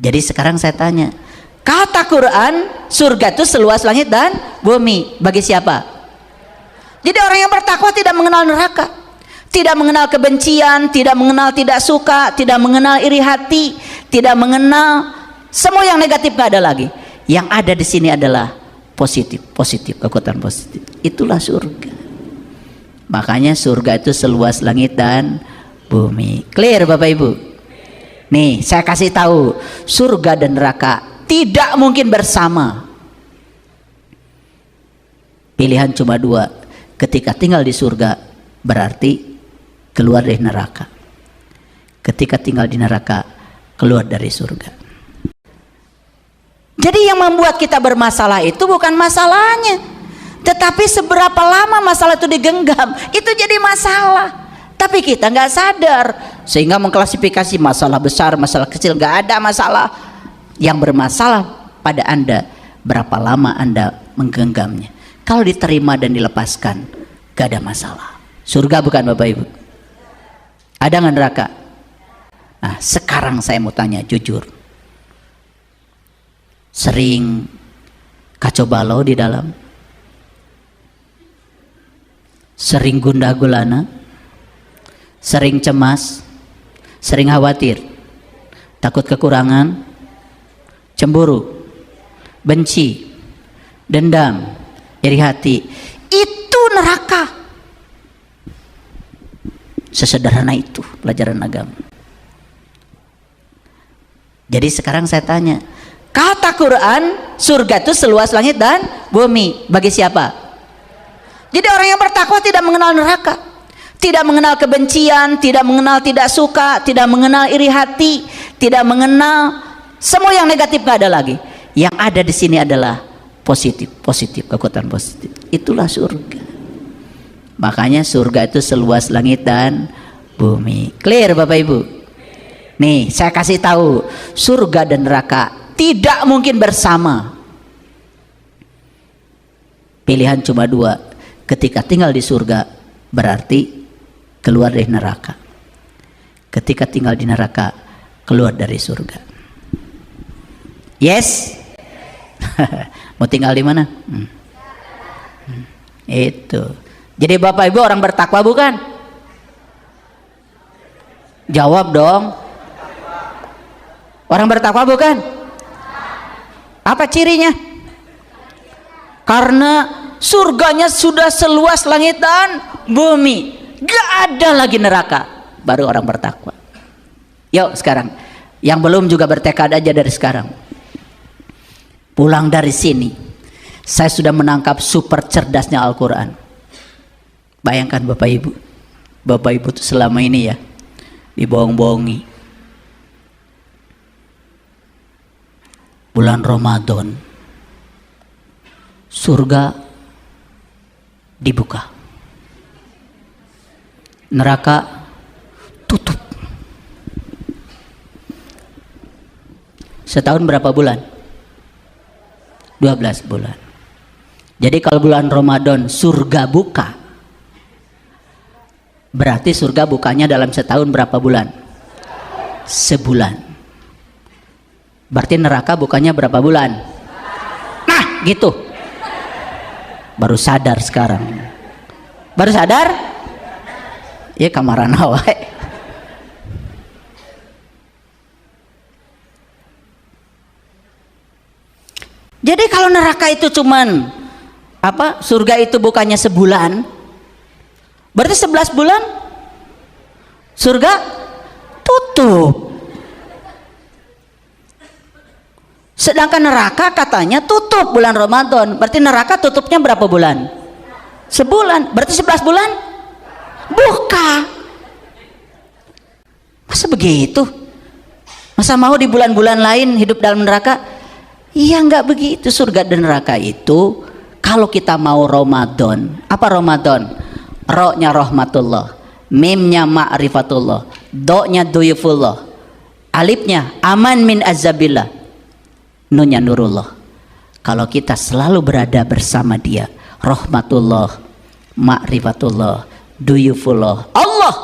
Jadi sekarang saya tanya, kata Quran surga itu seluas langit dan bumi, bagi siapa? Jadi orang yang bertakwa tidak mengenal neraka, tidak mengenal kebencian, tidak mengenal tidak suka, tidak mengenal iri hati, tidak mengenal semua yang negatif. Gak ada lagi. Yang ada di sini adalah positif, kekuatan positif. Itulah surga. Makanya surga itu seluas langit dan bumi. Clear Bapak Ibu? Nih saya kasih tahu, surga dan neraka tidak mungkin bersama. Pilihan cuma dua. Ketika tinggal di surga berarti keluar dari neraka. Ketika tinggal di neraka keluar dari surga. Jadi yang membuat kita bermasalah itu bukan masalahnya, tetapi seberapa lama masalah itu digenggam, itu jadi masalah. Tapi kita nggak sadar, sehingga mengklasifikasi masalah besar, masalah kecil. Nggak ada masalah. Yang bermasalah pada Anda, berapa lama Anda menggenggamnya. Kalau diterima dan dilepaskan, nggak ada masalah. Surga bukan Bapak Ibu? Ada nggak neraka? Nah sekarang saya mau tanya jujur, sering kacau balau di dalam? Sering gundah gulana? Sering cemas? Sering khawatir? Takut kekurangan? Cemburu? Benci? Dendam? Iri hati? Itu neraka. Sesederhana itu pelajaran agama. Jadi sekarang saya tanya, kata Quran surga itu seluas langit dan bumi, bagi siapa? Jadi orang yang bertakwa tidak mengenal neraka, tidak mengenal kebencian, tidak mengenal tidak suka, tidak mengenal iri hati, tidak mengenal semua yang negatif. Gak ada lagi. Yang ada di sini adalah positif, kekuatan positif. Itulah surga. Makanya surga itu seluas langit dan bumi. Clear Bapak Ibu? Nih saya kasih tahu, surga dan neraka tidak mungkin bersama. Pilihan cuma dua. Ketika tinggal di surga berarti keluar dari neraka. Ketika tinggal di neraka keluar dari surga. Yes? Mau tinggal di mana? Itu. Jadi Bapak Ibu orang bertakwa bukan? Jawab dong. Orang bertakwa bukan? Apa cirinya? Karena surganya sudah seluas langit dan bumi, gak ada lagi neraka, baru orang bertakwa. Yuk sekarang, yang belum juga bertekad aja dari sekarang. Pulang dari sini, saya sudah menangkap super cerdasnya Al-Quran. Bayangkan Bapak Ibu tuh selama ini ya dibohong-bohongi. Bulan Ramadan, surga dibuka, neraka tutup. Setahun berapa bulan? 12 bulan. Jadi kalau bulan Ramadan surga buka, berarti surga bukanya dalam setahun berapa bulan? Sebulan. Berarti neraka bukanya berapa bulan? Nah gitu. Baru sadar sekarang. Baru sadar? Ya kamaran awak. Jadi kalau neraka itu cuman apa? Surga itu bukannya sebulan. Berarti 11 bulan surga tutup. Sedangkan neraka katanya tutup bulan Ramadan. Berarti neraka tutupnya berapa bulan? Sebulan. Berarti 11 bulan buka. Masa begitu? Masa mau di bulan-bulan lain hidup dalam neraka? Iya nggak begitu. Surga dan neraka itu kalau kita mau Ramadan. Apa Ramadan? Ro-nya rahmatullah, mimnya ma'rifatullah, do-nya duyufullah, alifnya aman min azabillah, nunnya nurullah. Kalau kita selalu berada bersama dia, rahmatullah, ma'rifatullah, duyufullah, Allah,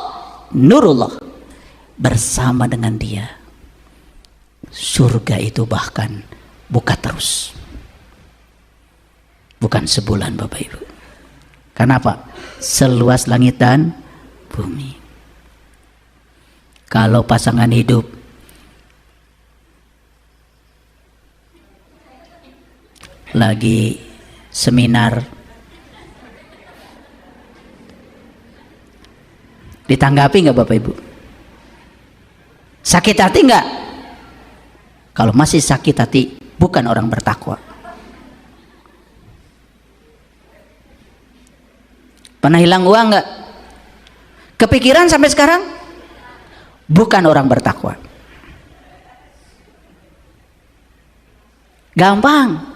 nurullah, bersama dengan dia, Surga itu bahkan buka terus, bukan sebulan Bapak Ibu. Kenapa? Seluas langit dan bumi. Kalau pasangan hidup lagi seminar, ditanggapi nggak Bapak Ibu? Sakit hati nggak? Kalau masih sakit hati, bukan orang bertakwa. Pernah hilang uang nggak? Kepikiran sampai sekarang? Bukan orang bertakwa. Gampang.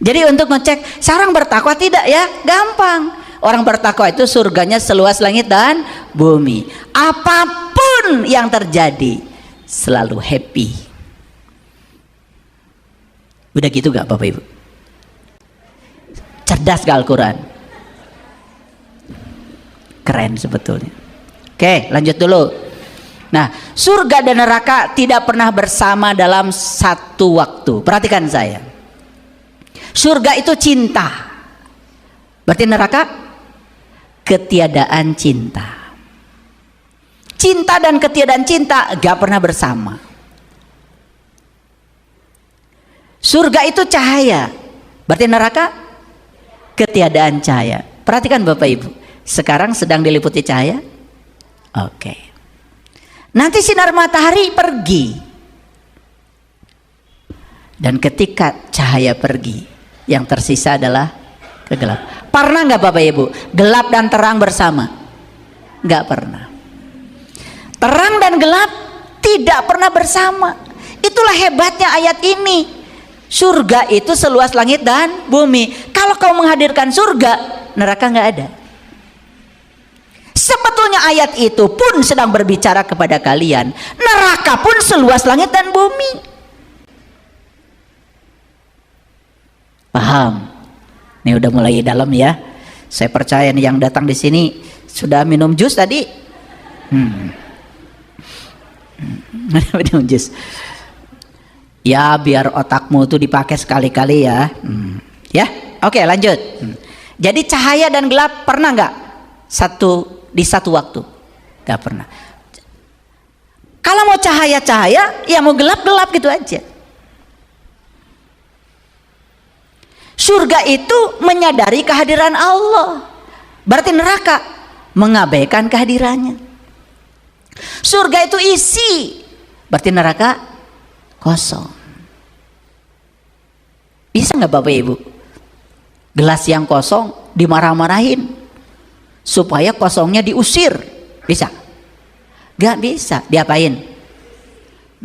Jadi untuk ngecek seorang bertakwa tidak ya? Gampang. Orang bertakwa itu surganya seluas langit dan bumi. Apapun yang terjadi selalu happy. Udah gitu gak Bapak Ibu? Cerdas gak Al-Quran? Keren sebetulnya. Oke, lanjut dulu. Nah, surga dan neraka tidak pernah bersama dalam satu waktu. Perhatikan saya. Surga itu cinta. Berarti neraka ketiadaan cinta. Cinta dan ketiadaan cinta gak pernah bersama. Surga itu cahaya. Berarti neraka ketiadaan cahaya. Perhatikan Bapak Ibu. Sekarang sedang diliputi cahaya. Oke. Nanti sinar matahari pergi. Dan ketika cahaya pergi, yang tersisa adalah kegelap. Pernah nggak Bapak Ibu gelap dan terang bersama? Nggak pernah. Terang dan gelap tidak pernah bersama. Itulah hebatnya ayat ini. Surga itu seluas langit dan bumi. Kalau kau menghadirkan surga, neraka nggak ada. Sebetulnya ayat itu pun sedang berbicara kepada kalian. Neraka pun seluas langit dan bumi. Paham? Ini udah mulai dalam ya. Saya percaya nih yang datang di sini sudah minum jus tadi. Minum jus. Ya biar otakmu tuh dipakai sekali-kali ya. Ya, oke lanjut. Jadi cahaya dan gelap pernah nggak di satu waktu? Nggak pernah. Kalau mau cahaya-cahaya, ya mau gelap-gelap gitu aja. Surga itu menyadari kehadiran Allah. Berarti neraka mengabaikan kehadirannya. Surga itu isi. Berarti neraka kosong. Bisa nggak Bapak Ibu? Gelas yang kosong dimarah-marahin supaya kosongnya diusir. Bisa? Gak bisa. Diapain?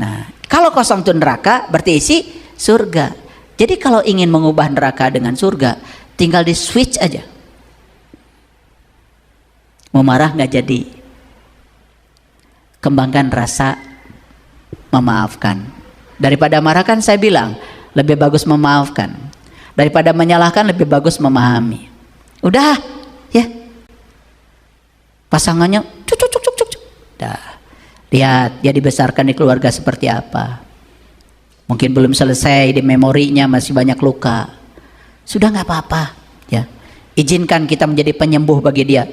Nah, kalau kosong itu neraka, berarti isi surga. Jadi kalau ingin mengubah neraka dengan surga, tinggal di switch aja. Mau marah nggak jadi. Kembangkan rasa memaafkan. Daripada marah kan saya bilang, lebih bagus memaafkan. Daripada menyalahkan lebih bagus memahami. Udah ya. Pasangannya cuk. Dah. Lihat dia dibesarkan di keluarga seperti apa. Mungkin belum selesai di memorinya, masih banyak luka. Sudah nggak apa-apa ya. Izinkan kita menjadi penyembuh bagi dia.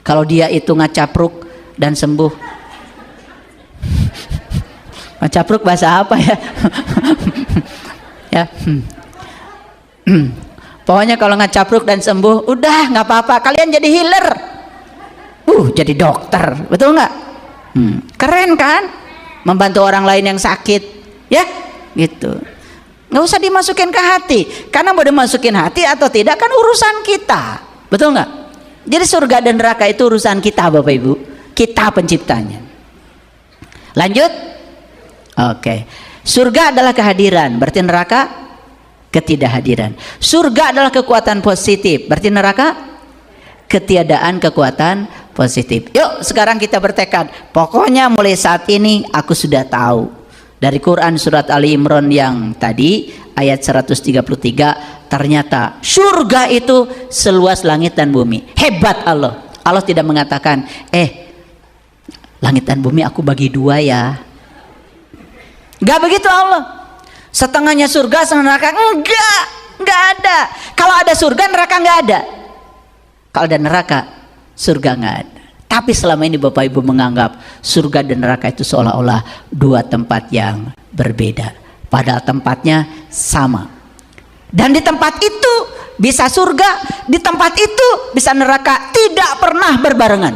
Kalau dia itu ngacapruk dan sembuh. Ngacapruk bahasa apa ya? Ya. Pokoknya kalau ngacapruk dan sembuh, udah nggak apa-apa. Kalian jadi healer. Jadi dokter, betul nggak? Keren kan? Membantu orang lain yang sakit, ya, gitu. Nggak usah dimasukin ke hati, karena mau dimasukin hati atau tidak kan urusan kita, betul nggak? Jadi surga dan neraka itu urusan kita, Bapak Ibu. Kita penciptanya. Lanjut. Oke. Surga adalah kehadiran, berarti neraka ketidakhadiran. Surga adalah kekuatan positif, berarti neraka ketiadaan kekuatan positif. Yuk sekarang kita bertekad, pokoknya mulai saat ini aku sudah tahu. Dari Quran surat Ali Imran yang tadi ayat 133, ternyata surga itu seluas langit dan bumi. Hebat Allah. Allah tidak mengatakan, langit dan bumi aku bagi dua ya. Gak begitu Allah. Setengahnya surga, setengah neraka. Enggak ada. Kalau ada surga, neraka enggak ada. Kalau ada neraka, surga enggak ada. Tapi selama ini Bapak Ibu menganggap surga dan neraka itu seolah-olah dua tempat yang berbeda. Padahal tempatnya sama. Dan di tempat itu bisa surga, di tempat itu bisa neraka, tidak pernah berbarengan.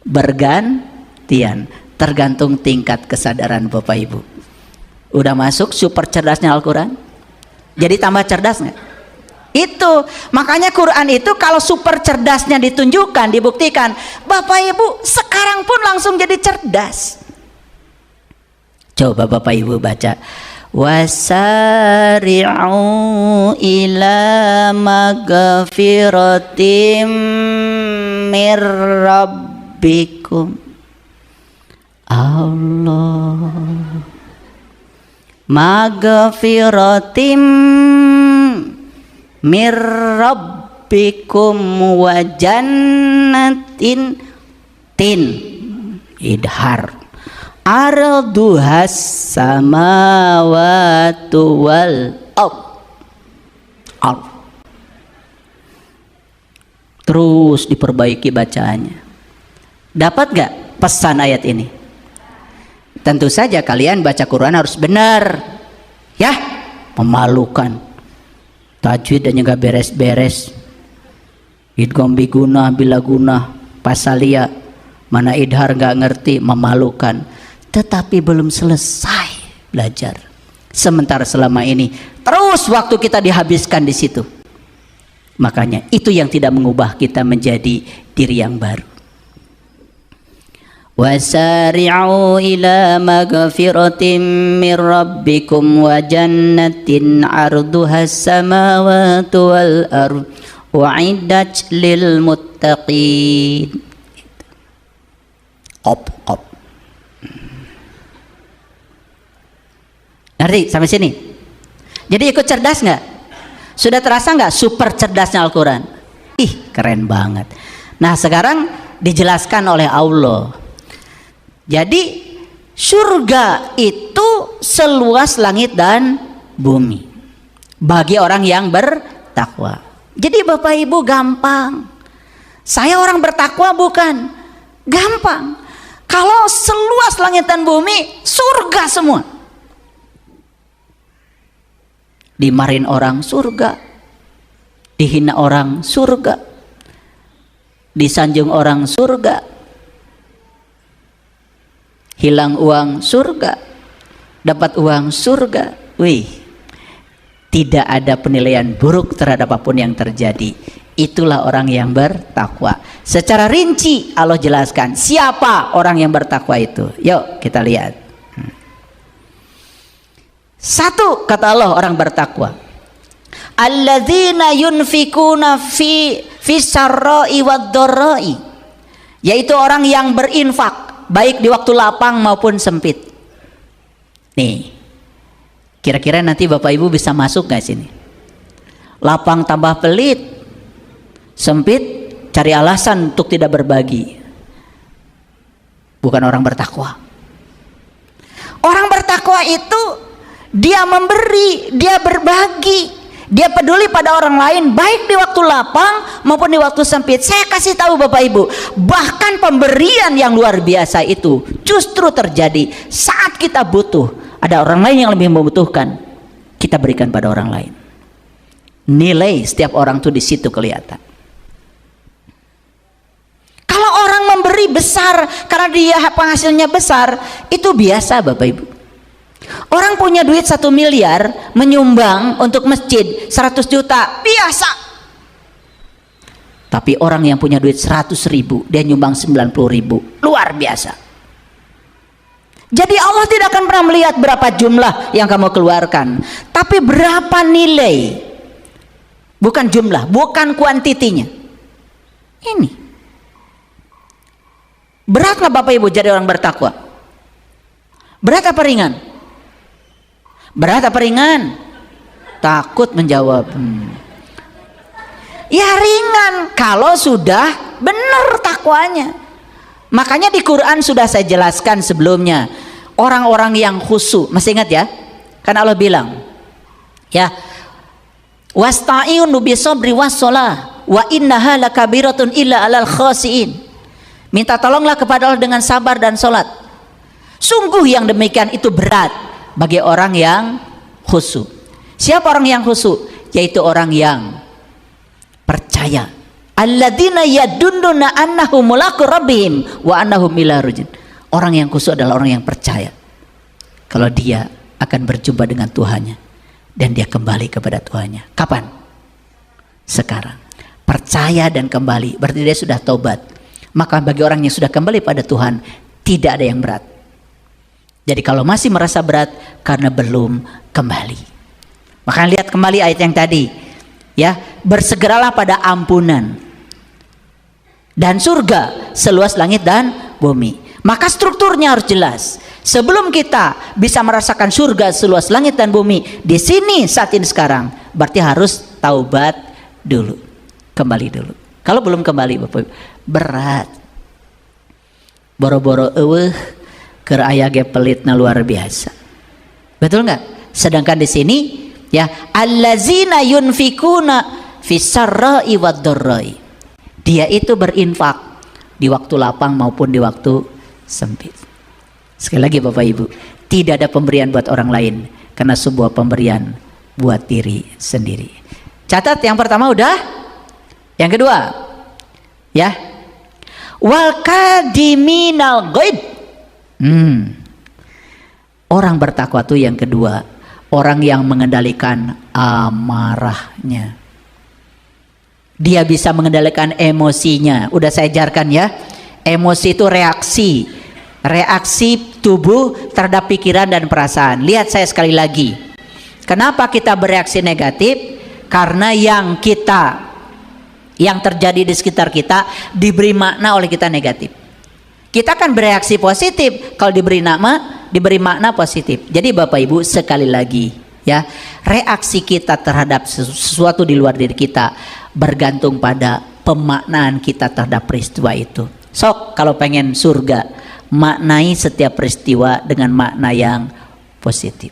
Bergantian, tergantung tingkat kesadaran Bapak Ibu. Udah masuk super cerdasnya Al-Quran? Jadi tambah cerdas nggak? Itu makanya Quran itu kalau super cerdasnya ditunjukkan, dibuktikan, Bapak Ibu sekarang pun langsung jadi cerdas. Coba Bapak Ibu baca, wasari'u ila magfiratim mir rabbikum. Allah, magfiratim mir rabbikum wa jannatin tin idhar arduhas samawatu wal ard. Terus diperbaiki bacaannya. Dapat gak pesan ayat ini? Tentu saja kalian baca Quran harus benar, ya. Memalukan, tajwid dan juga beres-beres, idgham biguna bila guna, pasalia, mana idhar nggak ngerti, memalukan. Tetapi belum selesai belajar. Sementara selama ini terus waktu kita dihabiskan di situ. Makanya itu yang tidak mengubah kita menjadi diri yang baru. Wasari'u ila magfiratim mir rabbikum wa jannatin 'arduhas samawati wal ard u'iddat lil muttaqin. Op. Ngerti sampai sini? Jadi ikut cerdas nggak? Sudah terasa nggak super cerdasnya Al-Quran? Ih, keren banget. Nah, sekarang dijelaskan oleh Allah. Jadi surga itu seluas langit dan bumi bagi orang yang bertakwa. Jadi Bapak Ibu gampang. Saya orang bertakwa bukan? Gampang. Kalau seluas langit dan bumi, surga semua. Dimarahin orang, surga. Dihina orang, surga. Disanjung orang, surga. Hilang uang, surga. Dapat uang, surga. Wih, tidak ada penilaian buruk terhadap apapun yang terjadi. Itulah orang yang bertakwa. Secara rinci Allah jelaskan siapa orang yang bertakwa itu. Yuk kita lihat. Satu, kata Allah orang bertakwa, alladzina yunfikuna fi sarra'i wad dharra'i, yaitu orang yang berinfak baik di waktu lapang maupun sempit. Nih, kira-kira nanti Bapak Ibu bisa masuk gak sini? Lapang tambah pelit, sempit cari alasan untuk tidak berbagi. Bukan orang bertakwa. Orang bertakwa itu dia memberi, dia berbagi, dia peduli pada orang lain baik di waktu lapang maupun di waktu sempit. Saya kasih tahu Bapak Ibu, bahkan pemberian yang luar biasa itu justru terjadi saat kita butuh. Ada orang lain yang lebih membutuhkan, kita berikan pada orang lain. Nilai setiap orang tuh di situ kelihatan. Kalau orang memberi besar karena dia penghasilnya besar, itu biasa Bapak Ibu. Orang punya duit 1 miliar menyumbang untuk masjid 100 juta biasa. Tapi orang yang punya duit 100 ribu dia nyumbang 90 ribu, luar biasa. Jadi Allah tidak akan pernah melihat berapa jumlah yang kamu keluarkan, tapi berapa nilai. Bukan jumlah, bukan kuantitinya. Ini berat nggak Bapak Ibu jadi orang bertakwa? Berat apa ringan? Berat apa ringan? Takut menjawab. Ya ringan kalau sudah benar takwanya. Makanya di Quran sudah saya jelaskan sebelumnya, orang-orang yang khusyuk. Masih ingat ya? Kan Allah bilang, ya, wasta'inu bisabri wassalah wa innaha lakabiratun illa alal khasiin. Minta tolonglah kepada Allah dengan sabar dan salat. Sungguh yang demikian itu berat bagi orang yang khusyuk. Siapa orang yang khusyuk? Yaitu orang yang percaya. Alladzina yadunnuna annahum mulaqu rabbihim wa annahum ilaihi raji'un. Orang yang khusyuk adalah orang yang percaya kalau dia akan berjumpa dengan Tuhannya dan dia kembali kepada Tuhannya. Kapan? Sekarang. Percaya dan kembali berarti dia sudah taubat. Maka bagi orang yang sudah kembali pada Tuhan tidak ada yang berat. Jadi kalau masih merasa berat karena belum kembali. Maka lihat kembali ayat yang tadi, ya, bersegeralah pada ampunan dan surga seluas langit dan bumi. Maka strukturnya harus jelas. Sebelum kita bisa merasakan surga seluas langit dan bumi di sini saat ini sekarang, berarti harus taubat dulu, kembali dulu. Kalau belum kembali, Bapak, berat. Boro-boro keur aya ge pelitna luar biasa. Betul nggak? Sedangkan di sini, ya, allazina yunfikuna fisarra'i wad-dharra'i. Dia itu berinfak di waktu lapang maupun di waktu sempit. Sekali lagi Bapak Ibu, tidak ada pemberian buat orang lain karena sebuah pemberian buat diri sendiri. Catat yang pertama udah, yang kedua, ya, wal kadiminal ghaid. Orang bertakwa itu yang kedua, orang yang mengendalikan amarahnya. Dia bisa mengendalikan emosinya. Udah saya ajarkan ya. Emosi itu reaksi tubuh terhadap pikiran dan perasaan. Lihat saya sekali lagi. Kenapa kita bereaksi negatif? Karena yang terjadi di sekitar kita diberi makna oleh kita negatif. Kita kan bereaksi positif kalau diberi makna positif. Jadi Bapak Ibu sekali lagi, ya, reaksi kita terhadap sesuatu di luar diri kita bergantung pada pemaknaan kita terhadap peristiwa itu. Sok kalau pengen surga, maknai setiap peristiwa dengan makna yang positif.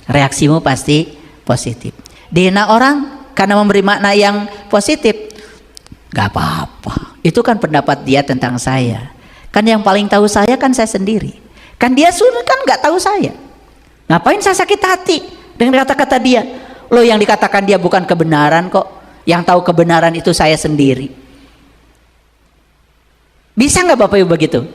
Reaksimu pasti positif. Dihina orang karena memberi makna yang positif, gak apa-apa. Itu kan pendapat dia tentang saya. Kan yang paling tahu saya kan saya sendiri. Kan dia sudah kan gak tahu saya. Ngapain saya sakit hati dengan kata-kata dia? Loh, yang dikatakan dia bukan kebenaran kok. Yang tahu kebenaran itu saya sendiri. Bisa nggak Bapak Ibu begitu?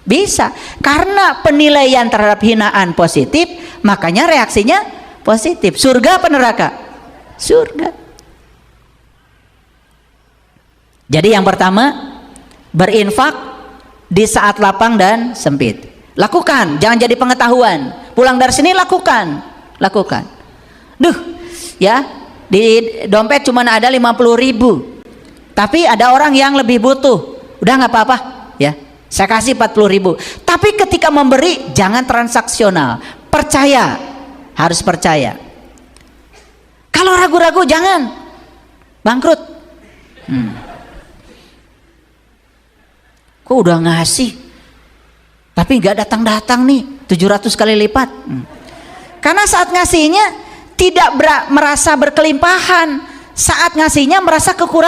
Bisa. Karena penilaian terhadap hinaan positif, makanya reaksinya positif. Surga apa neraka? Surga. Jadi yang pertama, berinfak di saat lapang dan sempit. Lakukan, jangan jadi pengetahuan. Pulang dari sini lakukan. Duh, ya, di dompet cuma ada 50.000. Tapi ada orang yang lebih butuh. Udah nggak apa-apa, ya. Saya kasih 40.000. Tapi ketika memberi jangan transaksional. Percaya, harus percaya. Kalau ragu-ragu jangan, bangkrut. Kok udah ngasih tapi nggak datang-datang nih 700 kali lipat. Karena saat ngasihnya tidak merasa berkelimpahan, saat ngasihnya merasa kekurangan.